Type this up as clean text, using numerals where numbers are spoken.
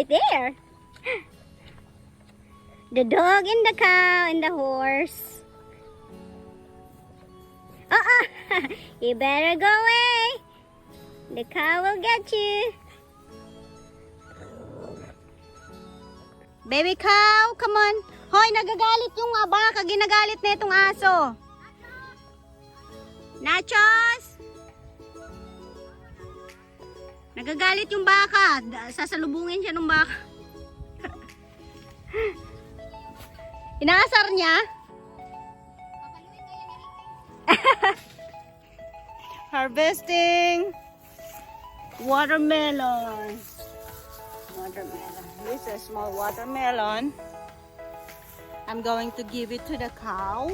right there. The dog and the cow and the horse. You better go away. The cow will get you. Baby cow, come on. Hoy, nagagalit yung baka. Ginagalit na itong aso. Nachos! Nagagalit yung baka. Sasalubungin siya ng baka. Inaasar niya. Harvesting watermelon. This is a small watermelon. I'm going to give it to the cow.